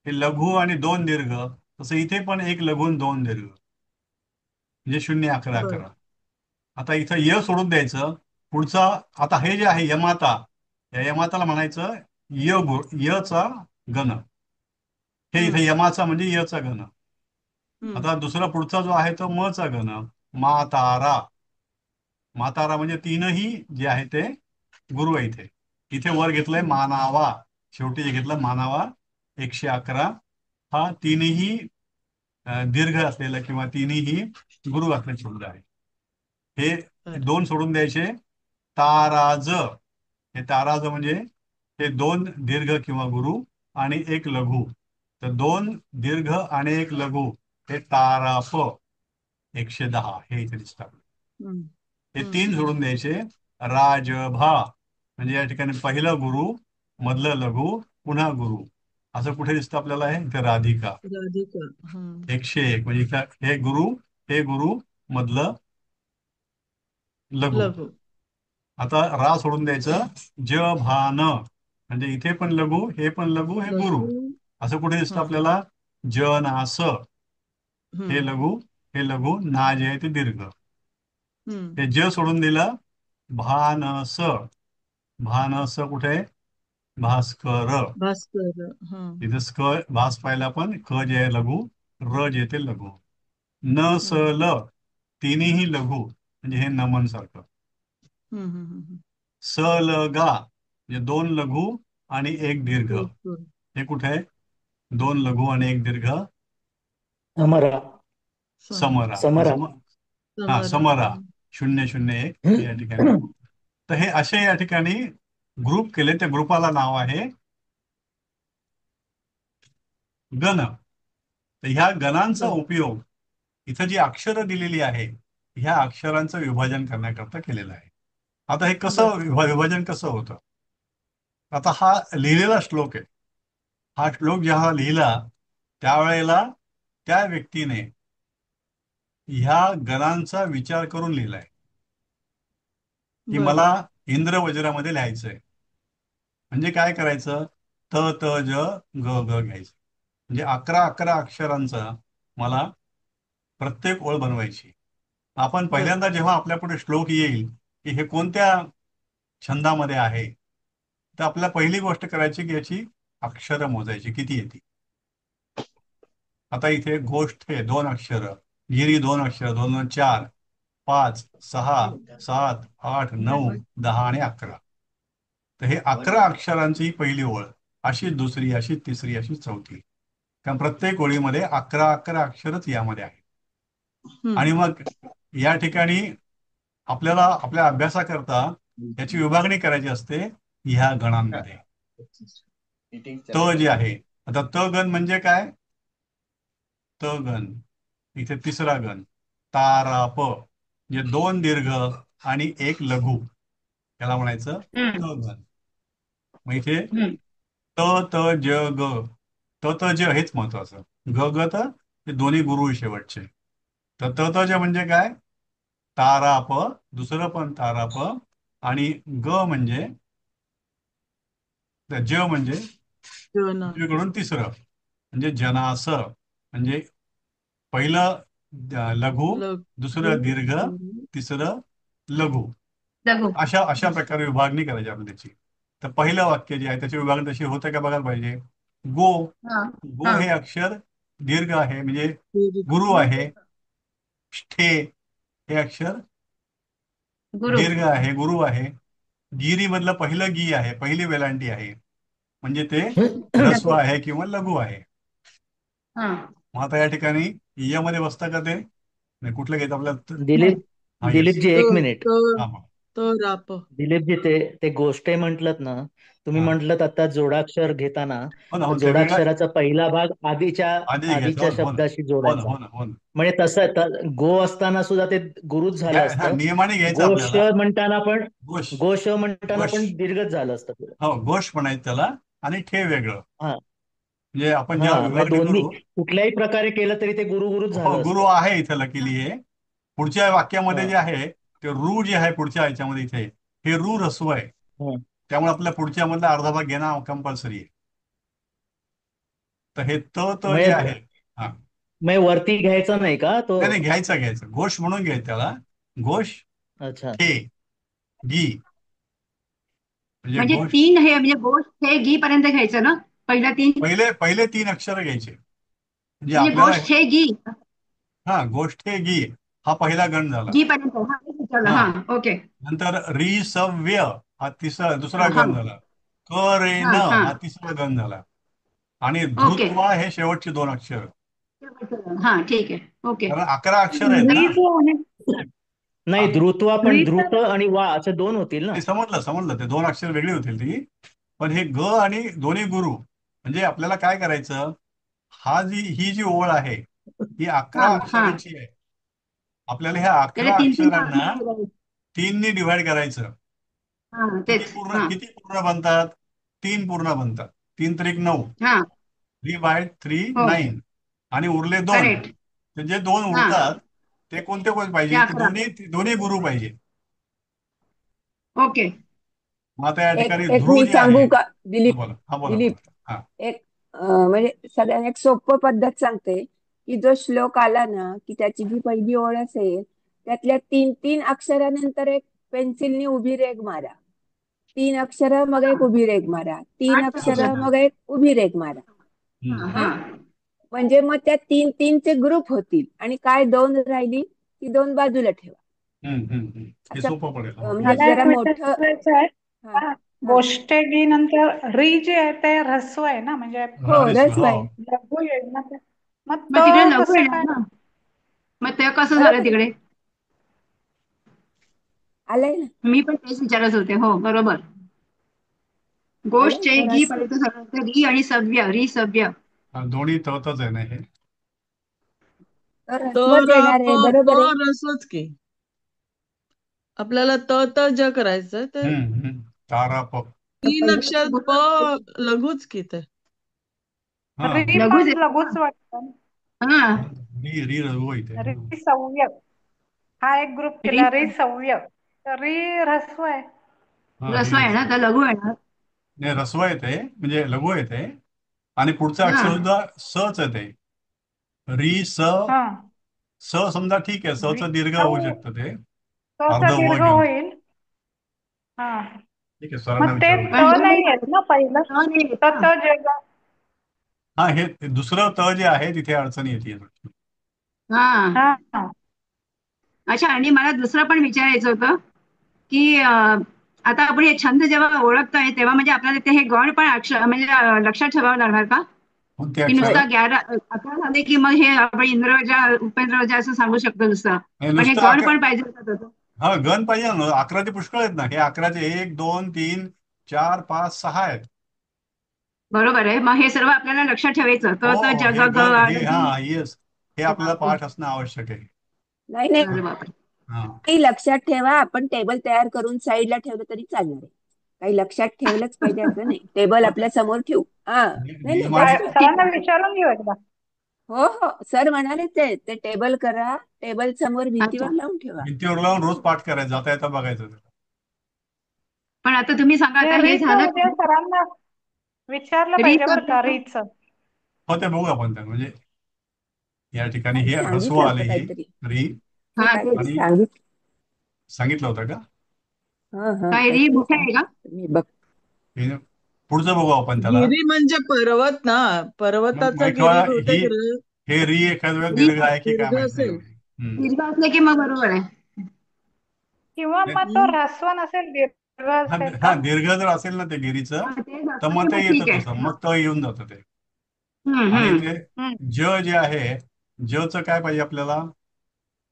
हे लघु आणि 2 दीर्घ, तसं इथे पण एक लघु आणि 2 दीर्घ, म्हणजे 0, 11, बर. 11. आता इथं य सोडून द्यायचं. पुढचा आता हे जे आहे यमाता, या यमाताला म्हणायचं यचा गण. हे इथे हम्म. यमाचा म्हणजे यचा गण. हम्म. आता दुसरा पुढचा जो आहे तो मचा गण, मातारा. मातारा म्हणजे तीनही जे आहे ते गुरु आहे इथे. इथे वर घेतलंय हम्म. मानावा, शेवटी जे घेतलं मानावा 111, हा तीनही दीर्घ असलेला किंवा तिन्ही गुरु असले शब्द आहे. हे बर. 2 सोडून द्यायचे. ताराज हे ताराज म्हणजे हे 2 दीर्घ किंवा गुरु आणि एक लघु. तर 2 दीर्घ आणि एक लघु हे ताराप 110 हे इथे दिसतात. हम्म. हे हम्म. 3 हम्म. सोडून द्यायचे. राजभा म्हणजे या ठिकाणी पहिलं गुरु, मधलं लघु, पुन्हा गुरु. असं कुठे दिसतं आपल्याला? हे इथे राधिका राधिका. हम्म. 101 म्हणजे इथं हे गुरु, मधलं लघु. लघु. आता रा सोडून द्यायचं. ज भान म्हणजे इथे पण लघु, हे पण लघु, हे गुरु. लघु. असं कुठे दिसतं हा. आपल्याला? जनास हे हम्म. लघु, हे लघु, ना जे आहे ते दीर्घ. हम्म. हे ज सोडून दिलं. भानस, भानस कुठे? भास्कर. भास्कर. हा. तिथे भास पाहिला, पण क जे आहे लघु, र जे ते लघु. न स हम्म. ल तिन्ही लघु म्हणजे हे नमन सारखं. हम्म. हम्म. हम्म. स ल गा म्हणजे 2 लघु आणि एक दीर्घ. जोधपूर. हे कुठे आहे? 2 लघु आणि एक दीर्घ. अमरा. समरा हे समरा. हा समरा. समरा 001 हे या ठिकाणी. तर हे असे या ठिकाणी ग्रुप केले. त्या ग्रुपाला नाव आहे गण. तर ह्या गणांचा बर. उपयोग इथं जी अक्षरं दिलेली आहे ह्या अक्षरांचं विभाजन करण्याकरता केलेलं आहे. आता हे बर. कसं विभाजन कसं होतं? आता हा लिहिलेला श्लोक आहे. हा श्लोक जेव्हा लिहिला त्यावेळेला त्या व्यक्तीने ह्या गणांचा विचार करून लिहिलाय की मला बर. इंद्र वज्रामध्ये लिहायचंय. म्हणजे काय करायचं, त त ज ग ग घ्यायचं. म्हणजे 11 अक्षरांचा मला प्रत्येक ओळ बनवायची. आपण बर पहिल्यांदा जेव्हा आपल्या पुढे श्लोक येईल की हे कोणत्या छंदामध्ये आहे, तर आपल्याला पहिली गोष्ट करायची की याची अक्षरं मोजायची किती येते. आता इथे गोष्ट हे 2 अक्षर, गिरी 2 अक्षर, 2 2 4, 5 6 7 8 9 10 आणि 11. तर हे 11 अक्षरांची ही पहिली ओळ, अशी दुसरी, अशी तिसरी, अशी चौथी. कारण प्रत्येक ओळीमध्ये 11 अक्षरच यामध्ये आहे. हम्म आणि मग या ठिकाणी आपल्याला आपल्या अभ्यासाकरता याची विभागणी करायची असते ह्या गणांमध्ये. त जे आहे, आता त गण म्हणजे काय, त गण इथे तिसरा गण ताराप, म्हणजे 2 दीर्घ आणि 1 लघु, याला म्हणायचं त हम्म. गण. मग इथे हम्म. त त ज ग, त त ज हेच महत्वाचं, ग ग त हे दोन्ही गुरु शेवटचे. तर त त ज म्हणजे काय, ताराप, दुसरं पण ताराप, आणि ग म्हणजे ज म्हणजे जना उजवीकडून तिसरं, म्हणजे जनास, म्हणजे पहिलं लघु, लघु दुसरं दीर्घ, तिसरं लघु. लघु. अशा अशा प्रकारे विभागणी करायची आपण त्याची. तर पहिलं वाक्य जे आहे त्याची विभागणी तशी होतं का बघायला पाहिजे. गो, हा. गो हा. हे अक्षर दीर्घ आहे, म्हणजे दीर्घ गुरु आहे. ठे हे अक्षर गुरु. दीर्घ आहे, गुरु आहे. गिरी मधलं पहिलं गी आहे, पहिली वेलांटी आहे, म्हणजे ते ह्रस्व आहे किंवा लघु आहे. हा. मग आता या ठिकाणी य मध्ये बसतं का ते, नाही कुठलं घ्यायचं आपल्याला. नाही. दिलीप हा येस. दिलीपजी त एक मिनिट. त हा हा त राप दिलीपजी ते ते गोष्ट आहे म्हटलत ना, तुम्ही हा. म्हटलत आता जोडाक्षर घेताना हो ना, हो ना, ते वेगळं जोडाक्षराचा पहिला भाग आधीच्या आधी घ्यायचं. हो आधीच्या ना, हो ना, शब्दाशी हो ना, जोडायचा. हो ना, हो ना. म्हणजे तसं गो असताना सुद्धा ते गुरुच झालं हा, असतं. नियमाने घ्यायचं गोश आपल्याला. म्हणताना पण गोश, गोश म्हणताना गोश, पण दीर्घच झालं असतं पुढे. हो गोश म्हणायचं त्याला. आणि ठे वेगळं, हा म्हणजे आपण हा ज्या म्हणजे विभागणी दोन्ही करू. कुठल्याही प्रकारे केलं तरी ते गुरु गुरुच हो झालं गुरु असतं. आहे इथं लकीली हे. पुढच्या वाक्यामध्ये हा जे आहे ते रू जे आहे पुढच्या ह्याच्यामध्ये इथे, हे रू ह्रस्व आहे. हा त्यामुळे आपल्या पुढच्या मधला अर्धा भाग घेणं कंपल्सरी आहे. तर हे त त जे आहे. म्हणजे हा, म्हणजे वरती घ्यायचा नाही का तो? नाही नाही, घ्यायचं घ्यायचं, घोष म्हणून घ्यायचं त्याला. घोष अच्छा. ठे गी, म्हणजे म्हणजे घोष. 3 हे म्हणजे गोष्ट हे गी पर्यंत घ्यायचं ना, पहिला 3. पहिले पहिले 3 अक्षर घ्यायचे, म्हणजे म्हणजे आपल्याला. गोष्ट हे गी हा गोष्ठे गी हा पहिला गण झाला. गी पर्यंत. हा, तेच विचारलं. हा, हा. ओके. नंतर रिसव्य हा दुसरा हा. गण झाला. क रे न हा. हा. हा तिसरा गण झाला. आणि ओके. धृत्वा हे शेवटचे 2 अक्षर. हा, ठीक आहे. ओके. कारण 11 अक्षर आहेत ना. री जो आहे, नाही, हा, ध्रुत्वा पण री ध्रुत तर आणि वा असे दोन होतील ना. ते समजलं समजलं, ते 2 अक्षर वेगळी होतील ती. पण हे ग आणि दोन्ही गुरु, म्हणजे आपल्याला काय करायचं, ही जी ओळ आहे ही हा. 11 हा. अक्षरांची आहे. आपल्याला ह्या त्याला 11 3 3 अक्षरांना 3 ने डिव्हाइड करायचं. हा, तेच. हा. किती पूर्ण बनतात, 3 पूर्ण बनतात. 3 त्रिक 9, हा. 3/3 हो. 9, आणि उरले 2. करेक्ट. तर जे 2 हा. उरतात ते कोणते कोण ते पाहिजे, की 11. दोन्ही दोन्ही गुरु पाहिजे. ओके. मग आता या एक ठिकाणी एक ध्रुव मी जे आहे. सांगू का हा दिलीप? बोला, हा बोला दिलीप, बोला. हा एक म्हणजे सगळ्यांना एक सोपं पद्धत सांगते, की जो श्लोक आला ना, की त्याची जी पहिली ओळ असेल त्यातल्या 3 3 अक्षरानंतर एक पेन्सिलनी उभी रेघ मारा. 3 अक्षर मग एक उभी रेघ मारा. तीन 8 अक्षर अक्षर. हम्म, मग एक उभी रेघ मारा. हा. हम्म, हा. हा, म्हणजे मग त्या 3 3 चे ग्रुप होतील आणि काय 2 राहिली ती 2 बाजूला ठेवा. हे असं सोपं पडेल. हो म्हणजे मला जरा एक मोठं. विचारायचं आहे. हा हा गोष्टेगी नंतर री जे आहे ते ऱ्हस्व आहे ना, म्हणजे हो, हो. रसवय आहे. लघु येईल ना ते. मग मग तिकडे त लघु कसं येणार काय? ना. मग ते कसं झालं बरोबर आहे. तिकडे. आलंय ना. मी पण तेच विचारत होते. हो, बरोबर. आलंय गोष्ट तर गी रस. पर्यंत सगळं री आणि सव्य, री सव्य. दोन्ही ततच आहे ना हे. तर त रसवच रा येणार प आहे, त बरोबर आहे. रसच की. आपल्याला त त ज करायचं ते ताराप. तर 3 अक्षर पहिलं प गुरु लघुच की ते. हा, री लघुच पण आहे लघुच ना. वाटतं. हा. री रघु इथे. री सव्य हा एक ग्रुप री केला. री सव्य तर री ऱ्हस्व आहे. हा री रस्व आहे ना, रघु. तर लघु येणार. नाही, रस्व येते म्हणजे लघु येते. आणि पुढचं हा अक्षर सुद्धा सच येते. री स. हा स समजा ठीक आहे, सच दीर्घ होऊ शकतं ते. अर्ध तसा व दीर्घ घेऊन. होईल. हा ठीक आहे, सरांना मग ते विचारून त पण घ्या. हे नाही येत ना पहिलं. तो नाही येत त ना. त जग. हा, हे दुसरं त जे आहे तिथे अडचण येते. हा हा हा अच्छा. आणि मला दुसरं पण विचारायचं होतं की आता आपण हे छंद जेव्हा ओळखतोय तेव्हा म्हणजे आपल्याला ते हे गण पण अक्षर म्हणजे लक्षात ठेवावं लागणार का? पण ते की अक्षर होय. नुसता 11 11 झाले की मग हे आपण इंद्रजा उपेंद्रजा असं सांगू शकतो नुसतं. हे पण हे नुसतं गण पण पाहिजे होतं तसं. हा, गण पाहिजे ना. 11चे पुष्कळ आहेत ना. हे 11चे 1 2 3 4 5 6 आहेत. बरोबर आहे. मग हे सर्व आपल्याला लक्षात ठेवायचं. हो त हो, जग हे ग गण, हे आरती. हा, येस. हे आपल्याला पाठ असणं आवश्यक आहे. नाही नाही, अरे बापरे. हा. काही लक्षात ठेवा. आपण टेबल तयार करून साईडला ठेवलं तरी चालणार आहे. काही लक्षात ठेवलंच पाहिजे असं नाही. टेबल मग ते आपल्या समोर ठेवू. हा. नाही नाही, नियमाने दॅट्स गुड. ठीक सरांना आहे. विचारून घेऊ एकदा. हो हो, सर म्हणाले ते टेबल करा, टेबल समोर अच्छा. भिंतीवर लावून ठेवा. भिंतीवर लावून रोज पाठ करायचं, जाता येता बघायचं त्याला. पण आता तुम्ही सांगा हे आता हे रीच झालं उद्या सरांना विचारलं री पाहिजे बरं का सब्जेक्ट. रीच. हो, ते बघू आपण त्या म्हणजे या ठिकाणी काही हे ह्रस्व सांगितलं आले, होतं ही काहीतरी. री. ते हा काहीतरी तेच. आणि सांगितलं. सांगितलं होतं का? हा हा, काय री काहीतरी मोठे आहे का? सांगितलं मी बघ. हे पुढचं बघू आपण त्याला. गिरी म्हणजे पर्वत ना. मग पर्वताचा मग गिरी किंवा ही, बहुतेक हे री एखाद्या वेळेस री दीर्घ आहे की काय दीर्घ माहित नाही असेल. एवढी. दीर्घ असले की मग बरोबर आहे. किंवा मग तो हम्म. ऱ्हस्व नसेल दीर्घ हा असेल हा, तर. दीर्घ जर असेल ना ते गिरीचं, हा तेच तर असलं की मग ते मग ठीक येतं आहे. तसं, हा. मग त येऊन जातं ते. आणि हम्म. इथे हम्म. जे आहे, जचं काय पाहिजे आपल्याला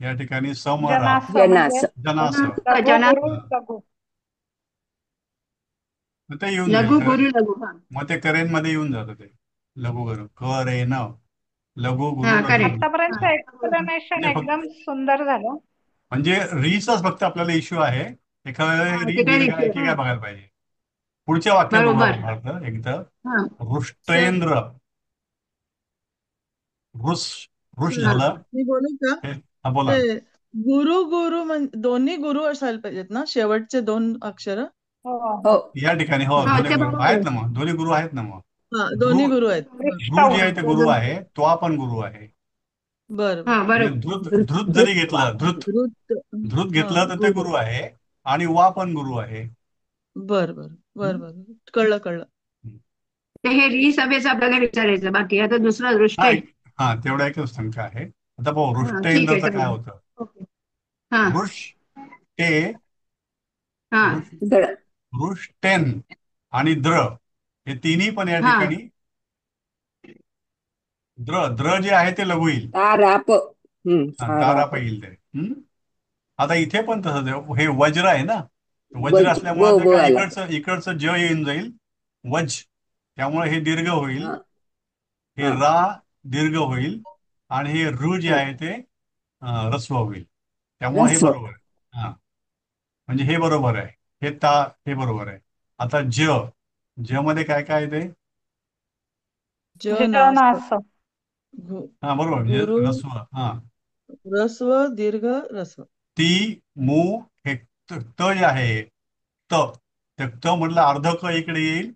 या ठिकाणी? समरा. जनास म्हणजे जनास. जनास. लघु जना. गुरु हा. लघु. मग ते येऊन जाईल लघु गुरु लघु. हा. मग ते करेन मध्ये येऊन जातं ते. लघु गुरु करेन. लघु गुरु हा लघु करेक्ट. गुरु. आतापर्यंत हा. एक्सप्लेनेशन म्हणजे फक्त एकदम सुंदर झालं. म्हणजे रीचाच फक्त आपल्याला इश्यू आहे. एखाद्या वेळेस हा री तिकडे दीर्घ आहे दिसते. की हा. काय बघायला पाहिजे. पुढच्या वाक्यात बघू बरोबर. आपण भारत एकदा. हा. सर रुष्टेंद्र. रुष. रुष सर झालं. मी बोलू का? हा, बोला. ते गुरु गुरु दोन्ही गुरु असायला पाहिजेत ना, शेवटचे दोन अक्षर. हो. हो. या ठिकाणी हो, हा दोन्ही ते गुरु बरोबर आहेत आहे. ना. मग दोन्ही गुरु आहेत ना. मग हा, ध्रुव. दोन्ही गुरु आहेत. ध्रुव जे वृष्टौ. आहे ते गुरु आहे, तो आपण गुरु आहे. बर बर. हा म्हणजे बरोबर. धृत, धृत धृत जरी धृत्वा. घेतलं, धृत, धृत. धृत हा, घेतलं तर ते गुरु. गुरु आहे. आणि वा पण गुरु आहे. बर बर बर हम्म? बर. कळलं कळलं. ते हे री सभेचं आपल्याला विचारायचं. बाकी आता दुसरं दृष्ट हा आहे. हा, तेवढा एकच शंका आहे. आता पाहू हा ठीक आहे रुष्टेंद्रचं काय चालेल. होतं. ओके. हा. वृष टे. हा. वृष. दळ. वृष्टेन आणि द्र, हे तिन्ही पण या हा. ठिकाणी द्र, द्र जे आहे ते लघु येईल. ताराप. ताराप ताराप. येईल ते. आता इथे पण तसंच आहे. हे वज्र आहे ना. वज्र वज व असल्यामुळे ते व काय आला. इकडचं इकडचं ज येऊन जाईल. वज. त्यामुळे हे दीर्घ होईल. हा हे हा. रा दीर्घ होईल. आणि हे रू जे हा. आहे ते ह्रस्व होईल. त्यामुळे हे रस्व. बरोबर आहे. हा, म्हणजे हे बरोबर आहे. हे हे बरोबर आहे. आता ज मध्ये काय काय आहे ते? जनास. जनास. हा, बरोबर, म्हणजे गुरु. ह्रस्व. हा. ह्रस्व दीर्घ ह्रस्व. ती, मू, हे त जे आहे त, ते त म्हटलं अर्ध क इकडे येईल.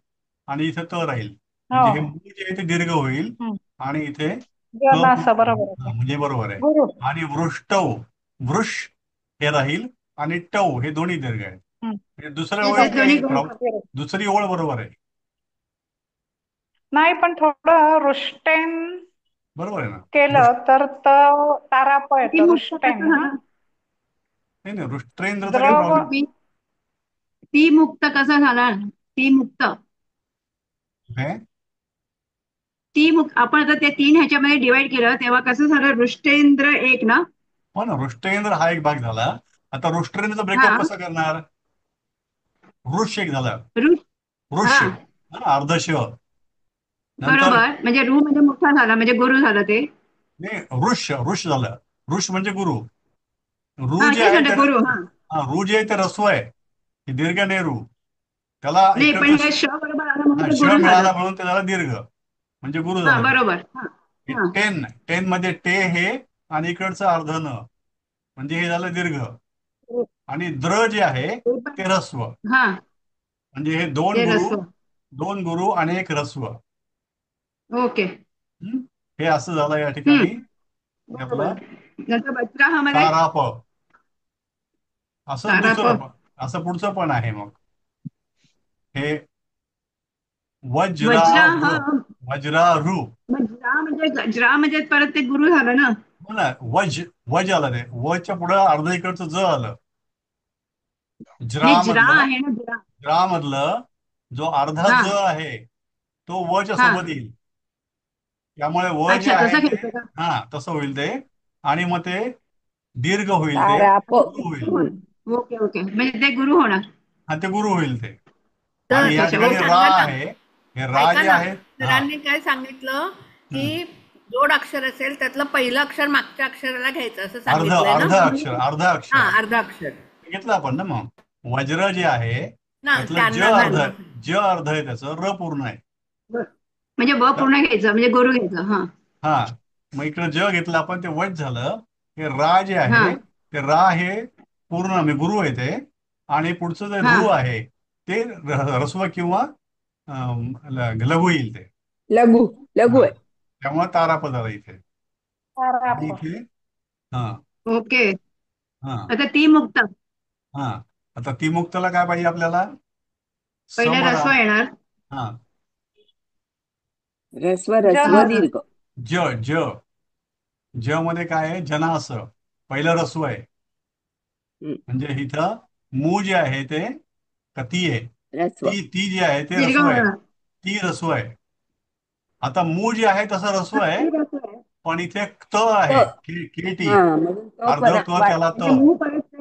आणि इथे त राहील. म्हणजे हे हो. मू जे आहे ते दीर्घ होईल. हम्म. आणि इथे क जनास पूर्ण होईल. बरोबर आहे. म्हणजे बरोबर आहे. गुरु. आणि वृष्टव, वृष हे राहील. आणि टव हे दोन्ही दीर्घ आहेत. हम्म. म्हणजे दुसऱ्या ते ओळीत दोन्ही काही गुरु. दुसरी ओळ बरोबर आहे. नाही पण थोडं रुष्टेन बरोबर आहे ना. केलं तर ताराप ती येतं मुक्त रुष्टेन. कसं हा. झालं? नाही नाही, रुष्ट्रेंद्रचा काही द्रव. प्रॉब्लेम ती ती मुक्त कसा झाला? ती मुक्त. आहे. ती मुक्त आपण आता ते 3 ह्याच्यामध्ये डिवाइड केलं तेव्हा कसं झालं? रुष्टेंद्र एक ना. हो ना, रुष्ट्रेंद्र हा एक भाग झाला. आता रुष्ट्रेंद्रचा हा. ब्रेकअप कसं करणार? वृष एक झाला. रुष. वृष. हा अर्धश. नंतर बरोबर. म्हणजे रू म्हणजे मोठा झाला म्हणजे गुरु झालं ते. नाही, ऋष, ऋष झालं. ऋष म्हणजे गुरु. रू हा जे तेच आहे म्हणते ते गुरु. हा. रू जे आहे ते ऱ्हस्व आहे. हे दीर्घ नाही रू. त्याला नाही पण इकडचं हे श बरोबर आलं म्हणून ते श गुरु झालं. मिळाला म्हणून ते झालं दीर्घ. म्हणजे गुरु हा झालं ते. बरोबर. हा. हा. टेन, टेन मध्ये टे हे आणि इकडचं अर्ध न, म्हणजे हे झालं दीर्घ. आणि द्र जे आहे ते पण. ते ह्रस्व. हा म्हणजे हे दोन ते गुरु रस्व. 2 गुरु आणि 1 ह्रस्व. ओके. हं? हे असं झालं या हम्म. ठिकाणी बरोबर. आपलं नंतर वज्राहामध्ये ताराप. असं ताराप. दुसरं असं पुढचं पण आहे मग. हे वज्र वज्रावृ. हा. वज्रारू. ज्रा म्हणजे परत ते गुरु झालं ना. हो ना, वज आलं ते. वच्या पुढं अर्ध इकडचं ज आलं. नाही, ज्रा मधलं आहे ना, ज्रा. मधलं जो अर्धा हा ज आहे तो वच्या हा. सोबत येईल. त्यामुळे व जे अच्छा, आहे तसं ते घ्यायचं का? तसं होईल ते. आणि मग ते दीर्घ होईल, ते ताराप. गुरु होईल. ओके ओके, म्हणजे ते गुरु होणार. ते गुरु होईल ते. तर आणि या अच्छा, हे ठिकाणी ओके. रा सांगा ना, आहे. हे रा ऐका जे ना, आहे. सरांनी काय सांगितलं की हम्म. जोड अक्षर असेल त्यातलं पहिलं अक्षर मागच्या अक्षराला घ्यायचं असं अर्ध सांगितलंय ना. अर्ध अक्षर हा, अर्ध अक्षर घेतलं आपण ना. मग वज्र जे आहे ना, त्यातलं ज त्यांना अर्ध त्यांना आहे. ज अर्ध आहे, त्याचं र पूर्ण आहे. म्हणजे ब तर पूर्ण घ्यायचं, म्हणजे गुरु घ्यायचं. हा मग इकडे ज घेतलं आपण, ते वज झालं. हे रा जे हा आहे ते रा हे पूर्ण म्हणजे गुरु आहे ते. आणि पुढचं जे हा. रू आहे ते ह्रस्व किंवा लघु येईल ते. लघु. लघु हा आहे. त्यामुळे ताराप झाला इथे. आणि ताराप. इथे हा ओके. हा आता ती मुक्त. हा आता ती मुक्तला काय पाहिजे आपल्याला? पहिला समरा. रस्व येणार. हा ह्रस्व ज ह्रस्व हा हा. दीर्घ. ज ज ज मध्ये काय आहे? जनास. पहिलं रस्व आहे. हम्म. म्हणजे इथं मू जे आहे ते ती आहे. ह्रस्व. ती जी आहे ते दीर्घ रस्व आहे. होणार. ती रस्व आहे. आता मू जे आहे तसं रस्व आहे. ती रस्व आहे. पण इथे त आहे. त. केटी. म्हणून तो अर्ध पण क त्याला त. म्हणजे मूळ परत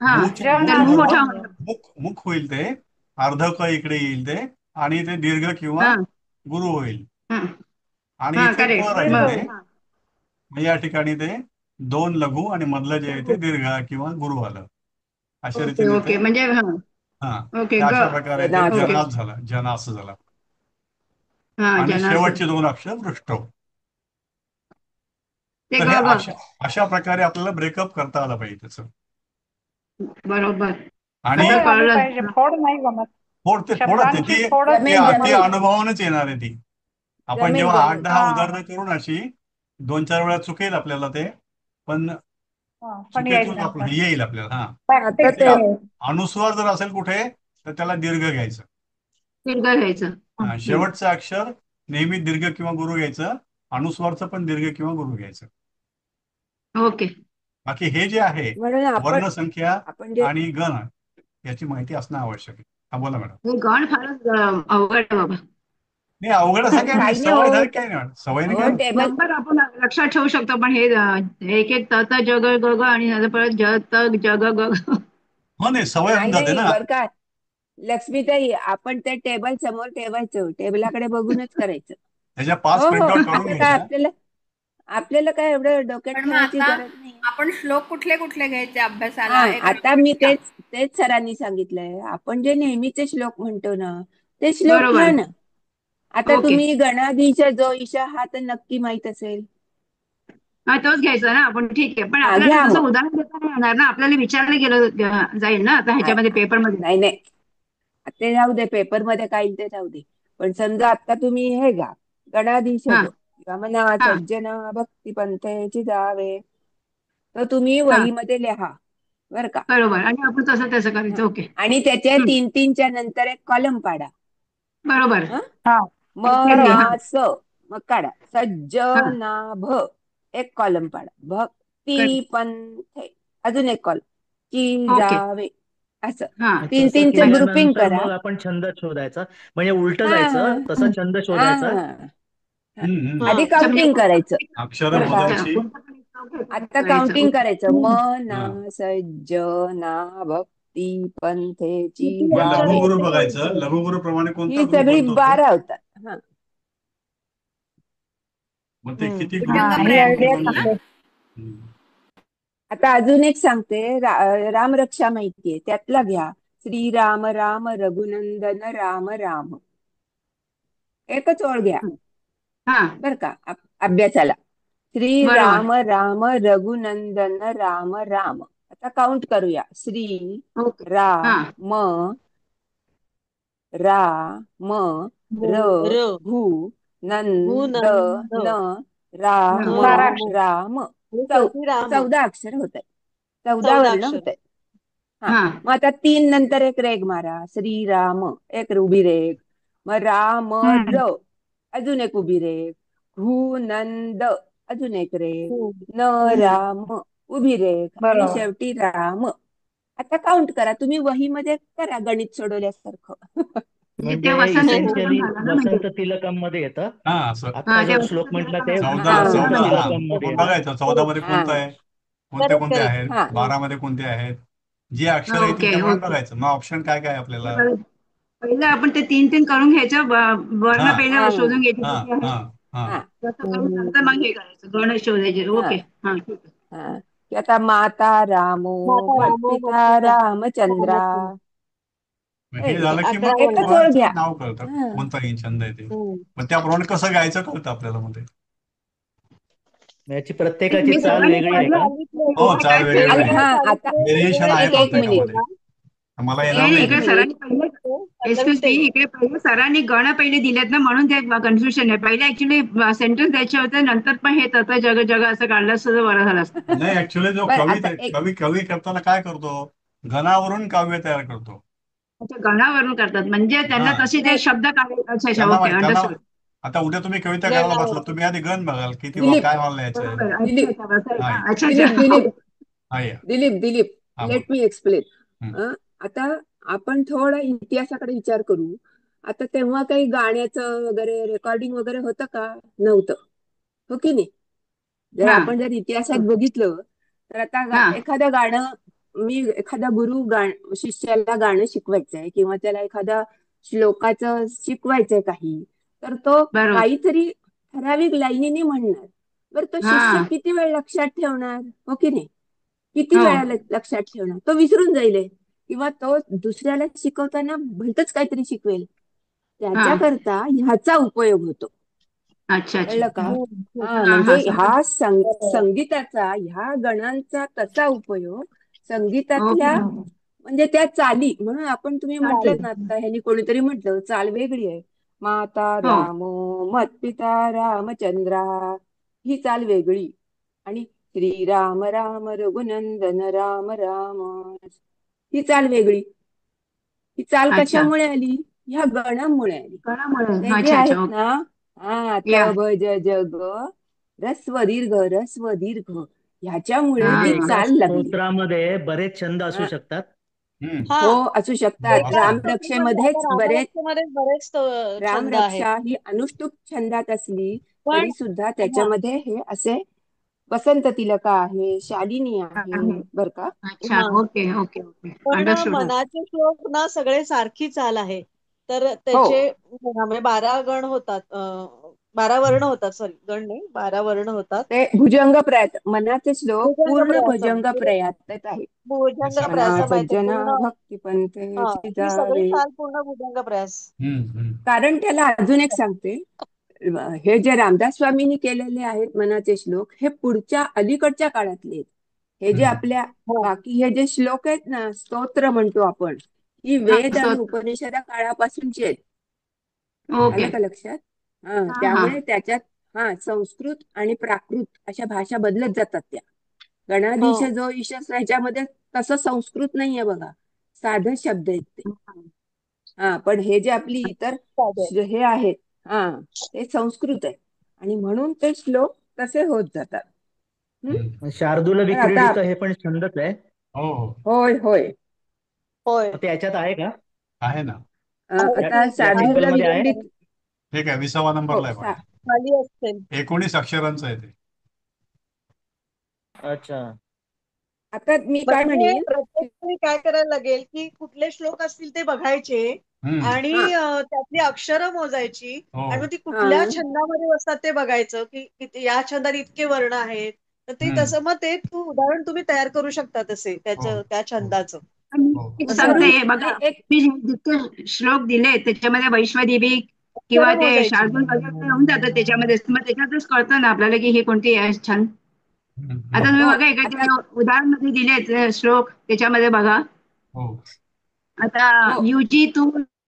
हा. मूच्या ज तर मूच्या मूळ मोठा बरोबर नाही. होणार. मुख होईल ते. अर्ध क इकडे येईल ते. आणि ते दीर्घ किंवा हा गुरु होईल. हा आणि हा. इथे प करेक्ट. राहील दीर्घ. ते. हा. मग या ठिकाणी ते 2 लघु आणि मधलं जे आहे ते दीर्घ किंवा गुरु आलं. अशा ओके रीतीने ते ओके, म्हणजे हा. हा ओके त्या ग. अशा प्रकारे ते जनास. ओके. जनास झालं. जनास झाला. हा, आणि जनास. शेवटचे 2 अक्षर पृष्ठ. ते तर हे ग ग. अशा प्रकारे आपल्याला ब्रेकअप करता आलं पाहिजे त्याचं. बरोबर. आणि आता फोड आली कळलं. पाहिजे, फोड नाही जमत. थोडं शब्दांची फोडच जमेल ती जमेल अनुभवानच येणार आहे ती. आपण जमेल जेव्हा जमेल. 8-10 हा उदाहरणं करून अशी 2-4 वेळा चुकेल आपल्याला ते. पण हा, पण येईल चुकीतून नंतर. येईल आपल्याला. आता प्रॅक्टिस ते ते आहे. अनुस्वार जर असेल कुठे तर त्याला दीर्घ घ्यायचं. दीर्घ घ्यायचं. शेवटचं अक्षर नेहमी दीर्घ किंवा गुरु घ्यायचं. अनुस्वारचं पण दीर्घ किंवा गुरु घ्यायचं. ओके. बाकी हे जे आहे म्हणून वर्णसंख्या आपण जे आणि गण याची माहिती असणं आवश्यक आहे. बोला मॅडम. हे गण फारच अवघड आहे बाबा. नाही, अवघड असं काही नाही. काही नाही सवय झाली होत. काही नाही मॅडम. सवयीने हो काय होतं. टेबल. नंबर आपण लक्षात ठेवू शकतो, पण हे एक एक त त ज ग ग ग आणि नंतर परत ज त ज ग ग ग. हो नाही, सवय होऊन नाही जाते नाही ना. बर का लक्ष्मीताई, आपण ते टेबल समोर ठेवायचं, टेबलाकडे बघूनच करायचं. त्याच्या 5 हो हो, प्रिंटआउट करून आता काय घ्यायच्या. आपल्याला आपल्याला काय एवढं डोक्यात पण मग ठेवायची आता गरज नाही. आपण श्लोक कुठले कुठले घ्यायचे हा, अभ्यासाला आता मी तेच सरांनी सांगितलंय. आपण जे नेहमीचे श्लोक म्हणतो ना ते श्लोक बरोबर. घ्या ना. आता ओके. तुम्ही गणाधीश जो ईशा हा तर नक्की माहित असेल. हा, तोच घ्यायचा ना आपण. ठीक आहे, पण हा आपल्याला घ्या तसं मग. उदाहरण देता नाही येणार ना. आपल्याला विचारलं गेलं जाईल ना आता हा, ह्याच्यामध्ये पेपरमध्ये. नाही नाही ते जाऊ दे, पेपरमध्ये काय येईल ते जाऊ दे. पण समजा आता तुम्ही हे घ्या गणाधीश हा जो रमणा हा सज्जन भक्ती पंथेची जावे, तर तुम्ही हा. वहीमध्ये लिहा बर का. बरोबर, आणि आपण तसं तसं हं. करायचं. ओके. आणि त्याच्या 3-3च्या नंतर एक कॉलम पाडा. बरोबर. हं? हा म एक्झॅक्टली. ना हा स मग काढा हा. सज्जनाभ, एक कॉलम पाडा. भक्ती करेक्ट. पंथे अजून एक कॉलम. की ओके. जावे, असं हा. तसं 3-3चे ग्रुपिंग केल्यानंतर करा. मग आपण छंद शोधायचा. म्हणजे उलट हा जायचं, तसा छंद हा शोधायचा. हा. हम्म. आधी अच्छा, म्हणजे काउंटिंग करायचं अक्षरं बर का. मोजायची. कोणतं पण एक नाव घ्यायचं आणि आता करायचं. Counting okay. करायचं. हा मना सज्जना भक्ती पंथेची किती मग अक्षर जावे. लघुगुरु आहेत बघायचं. ते? लघुगुरु प्रमाणे कोणता ही ग्रुप सगळी बनतो तो. 12 होतात. हा मग ते हम्म. किती हा, ग्रुप ही किती आयडिया बनले. सांगते. आता अजून एक सांगते. रामरक्षा माहितीये त्यातला घ्या. श्रीराम राम रघुनंदन राम राम, एकच ओळ घ्या हा. बर का अभ्यासाला. बरोबर. श्रीराम राम रघुनंदन राम राम. आता काउंट करूया. श्री ओके. हा राम रा म र र भू भू नंद नंद न रा न. म 12 अक्षर. राम आणि चौ शेवटी राम 14 अक्षर होत आहे. 14 14 वर्ण अक्षर. होत आहे. हा, हा मग आता 3 नंतर एक रेग मारा. श्रीराम एक उभी रेग. मग राम हम्म. र अजून एक उभी रेग. नंद अजून एक रेग. हम्म. न हम्म. राम उभी रेग आणि बरोबर. शेवटी राम. आता काउंट करा तुम्ही, वहीमध्ये करा गणित सोडवल्यासारखं. म्हणजे ते म्हणजे वसंत इसेन्शियली झालं ना म्हणजे. वसंत तिलकम मध्ये येतं. हा असं हा आता ते जो वसंत श्लोक म्हटला तिलकम ते झालं ना 14 हा वसंत 14 वसंत हा हा तिलकम मग मध्ये आपण येतं. बघायचं 14 करेक्ट मध्ये हा कोणतं आहे, कोणते करेक्ट कोणते करेक्ट. आहेत, हा 12 मध्ये कोणते आहेत, जी अक्षरं येतील ओके त्याप्रमाणे ओके. बघायचं. मग ऑप्शन काय काय आपल्याला. पहिलं आपण ते 3 करून घ्यायचं, हा वर्ण पहिलं हा शोधून घ्यायचे हा किती हा आहेत. हा हा तसं करून हम्म. नंतर मग हे करायचं, गण शोधायचे. हा ओके. हा ठीक आहे. हा की आता माता रामो माता रामो मत्पिता मत्पिता रामचंद्रा. रामचंद्र. मग हे कळलं झालं का? की 11 मग एकच वर्ण. ओळ घ्या. ओळाचं नाव कळतं हा कोणता छंद आहे ते. हम्म. मग त्याप्रमाणे कसं गायचं कळतं आपल्याला मध्ये. याची एक प्रत्येकाची मी चाल सर्वांनी वेगळी आहे चालू का? सांगितलंय हो ना. काय चाल काय वेगळे चाल पहिले. वेगळे हा आहेत, आता व्हेरिएशन आहे एक एक प्रत्येकामध्ये. मिनिट. ना मला येणार नाही नाही एक इकडे ते. मिनिट. सरांनी पहिले एक्सक्यूज मी, पल्लवीताई इकडे पहिले सरांनी गण पहिले दिलेत ना, म्हणून ते कन्फ्युजन आहे. पहिले ऍक्च्युली सेंटेन्स द्यायचे होते, नंतर पण हे तत जग जग असं काढलं असतं तर बरं झालं असतं. नाही ऍक्च्युली जो बर कवी आता एक कवी कवी करताना काय करतो, घनावरून काव्य तयार करतो. अच्छा, गणावरून करतात म्हणजे हा त्यांना तसे ते नाही शब्द काढायचे. अच्छा अच्छा, त्यांना ओके, त्यांना अंडरस्टूड. आता उद्या तुम्ही कविता करायला बसला, गणावरून. तुम्ही आधी गण बघाल की ती दिलीप काय मला लिहायचंय. बरोबर. अच्छा दिलीप अच्छा, असं आहे हा का? या अच्छा दिलीप अच्छा. दिलीप हा या दिलीप हा लेट बोल. मी हम्म. एक्सप्लेन. आता आपण थोडा इतिहासाकडे विचार करू. आता तेव्हा काही गाण्याचं वगैरे रेकॉर्डिंग वगैरे होतं का? नव्हतं. हो की नाही? हा आपण जर इतिहासात बघितलं तर आता हा एखादं गाणं, मी एखादा गुरु शिष्याला गाणं शिकवायचंय किंवा त्याला एखादा श्लोकाचं शिकवायचंय काही, तर तो बरोबर. काहीतरी ठराविक लाईनीने म्हणणार. बरं तो हा. शिष्य किती वेळ लक्षात ठेवणार? हो की नाही? किती हो. वेळा लक्षात ठेवणार? तो विसरून जाईल किंवा तो दुसऱ्याला शिकवताना भलतच काहीतरी शिकवेल. हा. त्याच्याकरता ह्याचा उपयोग होतो. अच्छा अच्छा. कळलं का? हम्म. हम्म. हा हा म्हणजे हा, समज. हा बरोबर. संगीताचा, ह्या गणांचा तसा उपयोग संगीतातल्या, ओके. म्हणजे त्या चाली. म्हणून आपण, तुम्ही म्हटलं चालेल. ना आता, ह्यानी कोणीतरी म्हटलं चाल वेगळी आहे. माता हो. राम मत्पिता रामचंद्रा, ही चाल वेगळी. आणि श्रीराम राम रघुनंदन राम राम, ही चाल वेगळी. ही चाल अच्छा. कशामुळे आली? ह्या गणामुळे आली. कणामुळे. ते जे अच्छा अच्छा, आहेत ओके. ना, हा या. तब जग रस्व दीर्घ हा ह्याच्यामुळे म्हणजे ती हा. एका चाल लागली. स्तोत्रामध्ये बरेच छंद असू हा, शकतात. हम्म. हा, हो असू शकतात. एका असतात. स्तोत्रामध्ये आता रामरक्षेमध्येच बरेच. रामरक्षेमध्ये बरेच छंद आहेत. रामरक्षा ही अनुष्टुप छंदात असली पण तरी सुद्धा हा त्याच्यामध्ये हे असे वसंत तिलका आहे, शालिनी आहे, बर का. अच्छा, हा ओके ओके ओके, पण अंडरस्टूड. हा मनाचे श्लोक ना सगळे सारखी चाल आहे. तर हो त्याचे म्हणजे 12 गण होतात, 12 वर्ण होतात. सॉरी, गण नाही, 12 वर्ण होतात. ते भुजंग प्रयात, मनाचे श्लोक भुजंग पूर्ण प्रयास, भुजंग प्रयात आहेत. भुजंग प्रयास निसर्गाचं. माहिती सज्जना पूर्ण. भक्ती हा, पंथेची ही सगळी जावे. चाल पूर्ण भुजंग प्रयास. हम्म. कारण त्याला अजून एक सांगते, हे जे रामदास स्वामींनी केलेले आहेत मनाचे श्लोक, हे पुढच्या अलीकडच्या काळातले आहेत. हे जे हम्म. आपल्या हा बाकी हे जे श्लोक आहेत ना, स्तोत्र म्हणतो आपण, ही हा, वेद आणि स्तोत्र. उपनिषदा काळापासूनची आहेत. ओके. आलं का लक्षात? हा हा हा. त्यामुळे त्याच्यात हा संस्कृत आणि प्राकृत अशा भाषा बदलत जातात त्या. हा गणाधीश जो ईशस ह्याच्यामध्ये तसं संस्कृत नाहीये बघा, साधं शब्द आहेत ते. हा पण हे जे आपली इतर चालेल. हे आहेत, हा ते संस्कृत आहे आणि म्हणून ते श्लोक तसे होत जातात. हम्म? शार्दूल तर आता विक्रीडित हे पण छंदच आहे. हो हो होय होय. होय, मग ते याच्यात आहे का? आहे ना. आहे या आता की. या शार्दूल टेबलमध्ये आहे. विक्रीडित. ठीक आहे, 20वा हो नंबरला आहे बघा. खाली असतील. 19 अक्षरांचं आहे ते. अच्छा. आता मी काय म्हणजे म्हणेन. प्रत्येकाने काय करायला लागेल की कुठले श्लोक असतील ते बघायचे हम्म. आणि हा त्यातली अक्षरं मोजायची आणि हो. मग ती हा कुठल्या छंदामध्ये बसतात ते बघायचं की या छंदात इतके वर्ण आहेत. तर ते हम्म. तसं मग ते उदाहरण तुम्ही तयार करू शकता तसे हो त्या हो छंदाचं. मी हो एक असं सांगते, आहे. करून हे बघा, नाही एक. मी जितके श्लोक दिले त्याच्यामध्ये वैश्वदेवी किंवा अक्षरं ते मोजायची. शार्दूल वगैरे होऊन जातं त्याच्यामध्ये, मग त्याच्यातच कळतं ना आपल्याला की हे कोणते आहे छंद. आता तुम्ही हो बघा, आता एका उदाहरण मध्ये दिलेत श्लोक, त्याच्यामध्ये बघा. हो आता हो युजी तू